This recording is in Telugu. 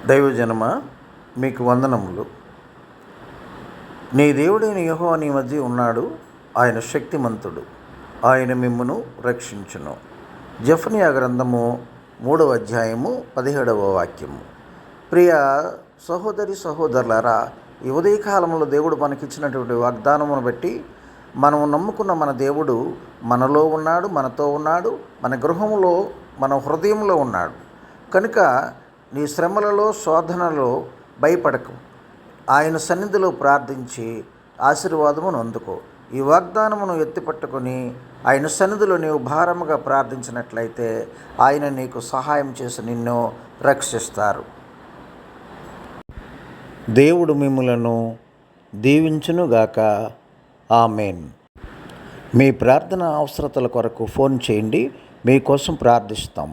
దైవజనమా, మీకు వందనములు. నీ దేవుడైన యెహోవా నీ మధ్య ఉన్నాడు. ఆయన శక్తిమంతుడు. ఆయన మిమ్మును రక్షించును. జెఫన్యా గ్రంథము 3వ అధ్యాయము 17వ వాక్యము. ప్రియ సహోదరి సహోదరులారా, ఈ ఉదయకాలంలో దేవుడు మనకిచ్చినటువంటి వాగ్దానమును బట్టి మనము నమ్ముకున్న మన దేవుడు మనలో ఉన్నాడు, మనతో ఉన్నాడు, మన గృహంలో, మన హృదయంలో ఉన్నాడు. కనుక నీ శ్రమలలో, శోధనలో భయపడకు. ఆయన సన్నిధిలో ప్రార్థించి ఆశీర్వాదమును అందుకో. ఈ వాగ్దానమును ఎత్తిపట్టుకొని ఆయన సన్నిధిలో నీవు భారముగా ప్రార్థించినట్లయితే ఆయన నీకు సహాయం చేసి నిన్ను రక్షిస్తారు. దేవుడు మిమ్ములను దీవించునుగాక. ఆమేన్. మీ ప్రార్థన అవసరతల కొరకు ఫోన్ చేయండి. మీకోసం ప్రార్థిస్తాం.